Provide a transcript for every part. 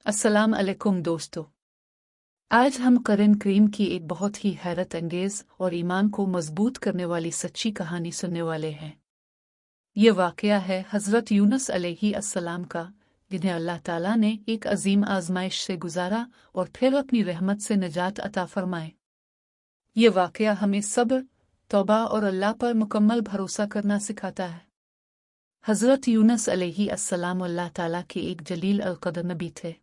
अस्सलाम अलैकुम दोस्तों। आज हम कुरान करीम की एक बहुत ही हैरत अंगेज और ईमान को मजबूत करने वाली सच्ची कहानी सुनने वाले हैं। ये वाक़या है हज़रत यूनुस अलैहि अस्सलाम का, जिन्हें अल्लाह ताला ने एक अजीम आजमाइश से गुजारा और फिर अपनी रहमत से निजात अता फरमाए। ये वाक़या हमें सब्र, तौबा और अल्लाह पर मुकम्मल भरोसा करना सिखाता है। हज़रत यूनुस अलैहि अस्सलाम अल्लाह ताला के एक जलील अल-क़द्र नबी थे।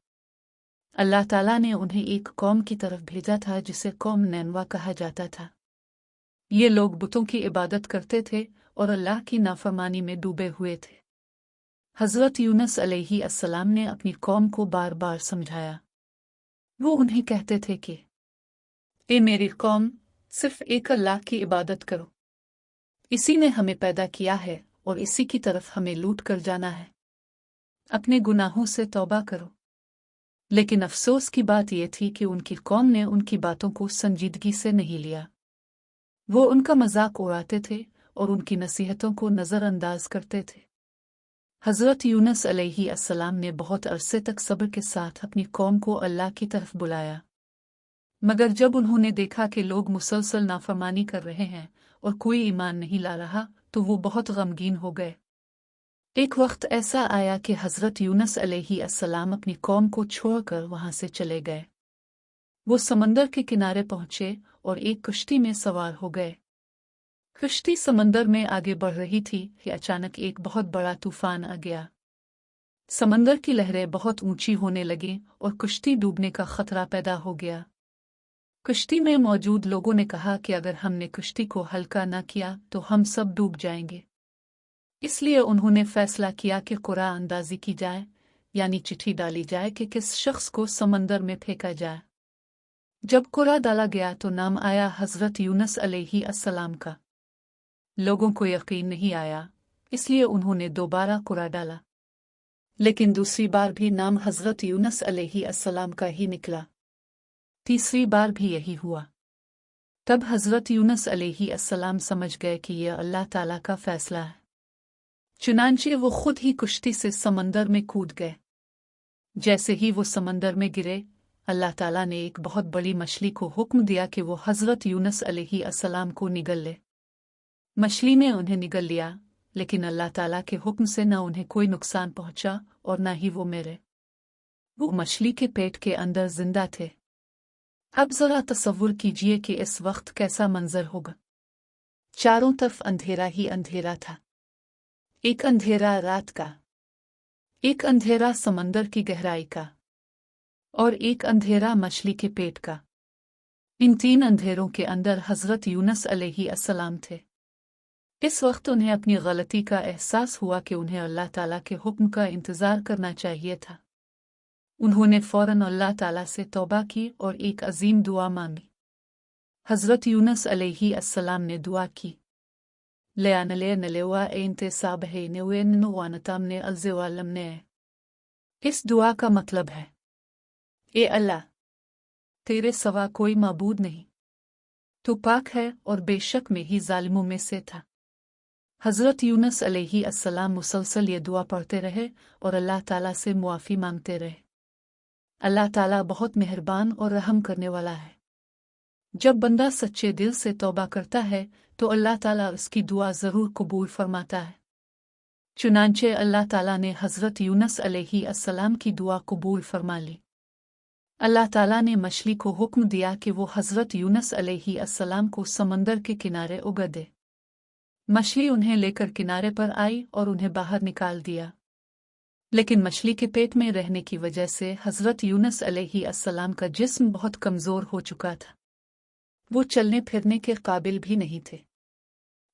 अल्लाह ताला ने उन्हें एक कौम की तरफ भेजा था जिसे कौम नैनवा कहा जाता था। ये लोग बुतों की इबादत करते थे और अल्लाह की नाफरमानी में डूबे हुए थे। हज़रत यूनुस अलैहि अस्सलाम ने अपनी कौम को बार बार समझाया। वो उन्हें कहते थे कि ए मेरी कौम, सिर्फ एक अल्लाह की इबादत करो। इसी ने हमें पैदा किया है और इसी की तरफ हमें लूट कर जाना है। अपने गुनाहों से तौबा करो। लेकिन अफसोस की बात यह थी कि उनकी कौम ने उनकी बातों को संजीदगी से नहीं लिया। वो उनका मजाक उड़ाते थे और उनकी नसीहतों को नज़रअंदाज करते थे। हज़रत यूनुस अलैहि अस्सलाम ने बहुत अरसे तक सब्र के साथ अपनी कौम को अल्लाह की तरफ बुलाया, मगर जब उन्होंने देखा कि लोग मुसलसल नाफरमानी कर रहे हैं और कोई ईमान नहीं ला रहा, तो वो बहुत गमगीन हो गए। एक वक्त ऐसा आया कि हज़रत यूनुस अलैहि अस्सलाम अपनी कौम को छोड़कर वहां से चले गए। वो समंदर के किनारे पहुंचे और एक कश्ती में सवार हो गए। कश्ती समंदर में आगे बढ़ रही थी कि अचानक एक बहुत बड़ा तूफान आ गया। समंदर की लहरें बहुत ऊंची होने लगीं और कश्ती डूबने का खतरा पैदा हो गया। कश्ती में मौजूद लोगों ने कहा कि अगर हमने कश्ती को हल्का न किया तो हम सब डूब जाएंगे। इसलिए उन्होंने फैसला किया कि कुरा अंदाजी की जाए, यानी चिट्ठी डाली जाए कि किस शख्स को समंदर में फेंका जाए। जब कुरा डाला गया तो नाम आया हज़रत यूनुस अलैहि अस्सलाम का। लोगों को यकीन नहीं आया, इसलिए उन्होंने दोबारा कुरा डाला, लेकिन दूसरी बार भी नाम हज़रत यूनुस अलैहि अस्सलाम का ही निकला। तीसरी बार भी यही हुआ। तब हज़रत यूनुस अलैहि अस्सलाम समझ गए कि यह अल्लाह ताला का फैसला है। चुनांचे वो खुद ही कश्ती से समंदर में कूद गए। जैसे ही वो समंदर में गिरे, अल्लाह ताला ने एक बहुत बड़ी मछली को हुक्म दिया कि वो हज़रत यूनुस अलैहि अस्सलाम को निगल ले। मछली ने उन्हें निगल लिया, लेकिन अल्लाह ताला के हुक्म से न उन्हें कोई नुकसान पहुंचा और न ही वो मरे। वो मछली के पेट के अंदर जिंदा थे। अब जरा तसव्वुर कीजिए कि इस वक्त कैसा मंजर होगा। चारों तरफ अंधेरा ही अंधेरा था। एक अंधेरा रात का, एक अंधेरा समंदर की गहराई का और एक अंधेरा मछली के पेट का। इन तीन अंधेरों के अंदर हज़रत यूनुस अलैहि अस्सलाम थे। इस वक्त उन्हें अपनी गलती का एहसास हुआ कि उन्हें अल्लाह ताला के हुक्म का इंतज़ार करना चाहिए था। उन्होंने फ़ौरन अल्लाह ताला से तौबा की और एक अजीम दुआ मांगी। हज़रत यूनुस अलैहि अस्सलाम ने दुआ की, लेआनले नलेवा एंते साबहे नेवेन नुवानतामने अलज़ेवालमने। इस दुआ का मतलब है, ए अल्लाह, तेरे सवा कोई माबूद नहीं, तू पाक है और बेशक मैं ही जालिमों में से था। हज़रत यूनुस अलैहि अस्सलाम मुसलसल ये दुआ पढ़ते रहे और अल्लाह ताला से मुआफ़ी मांगते रहे। अल्लाह ताला बहुत मेहरबान और रहम करने वाला है। जब बंदा सच्चे दिल से तौबा करता है तो अल्लाह ताला उसकी दुआ ज़रूर कबूल फरमाता है। चुनांचे अल्लाह ताला ने हज़रत यूनुस अलैहि अस्सलाम की दुआ कबूल फरमा ली। अल्लाह ताला ने मछली को हुक्म दिया कि वो हज़रत यूनुस अलैहि अस्सलाम को समंदर के किनारे उगा दे। मछली उन्हें लेकर किनारे पर आई और उन्हें बाहर निकाल दिया, लेकिन मछली के पेट में रहने की वजह से हज़रत यूनुस अलैहि अस्सलाम का जिस्म बहुत कमज़ोर हो चुका था। वो चलने फिरने के काबिल भी नहीं थे।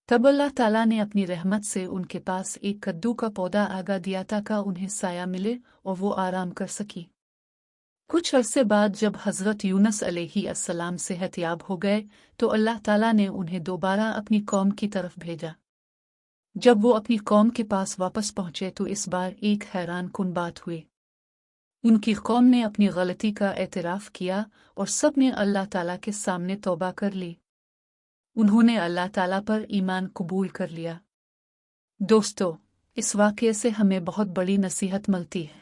तब अल्लाह ताला ने अपनी रहमत से उनके पास एक कद्दू का पौधा आगा दिया ताकि उन्हें साया मिले और वो आराम कर सकी। कुछ अरसे बाद जब हज़रत यूनुस अलैहि अस्सलाम सेहतयाब हो गए तो अल्लाह ताला ने उन्हें दोबारा अपनी कौम की तरफ भेजा। जब वो अपनी कौम के पास वापस पहुंचे तो इस बार एक हैरान कुन बात हुई। उनकी कौम ने अपनी गलती का एतराफ़ किया और सब ने अल्लाह ताला के सामने तौबा कर ली। उन्होंने अल्लाह ताला पर ईमान कबूल कर लिया। दोस्तों, इस वाक़ये से हमें बहुत बड़ी नसीहत मिलती है।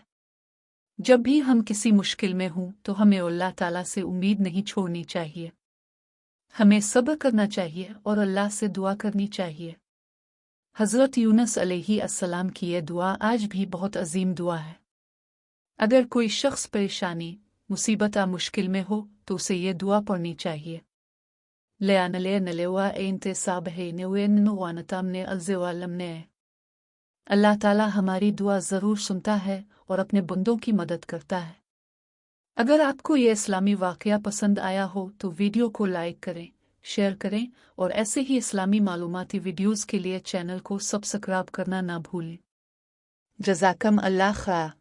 जब भी हम किसी मुश्किल में हों तो हमें अल्लाह ताला से उम्मीद नहीं छोड़नी चाहिए। हमें सब्र करना चाहिए और अल्लाह से दुआ करनी चाहिए। हज़रत यूनुस अलैहिस्सलाम की यह दुआ आज भी बहुत अजीम दुआ है। अगर कोई शख्स परेशानी, मुसीबत या मुश्किल में हो तो उसे ये दुआ पढ़नी चाहिए। अल्लाह ताला हमारी दुआ ज़रूर सुनता है और अपने बंदों की मदद करता है। अगर आपको ये इस्लामी वाक़या पसंद आया हो तो वीडियो को लाइक करें, शेयर करें और ऐसे ही इस्लामी मालूमाती वीडियोज़ के लिए चैनल को सब्सक्राइब करना ना भूलें। जज़ाकम अल्लाह खैर।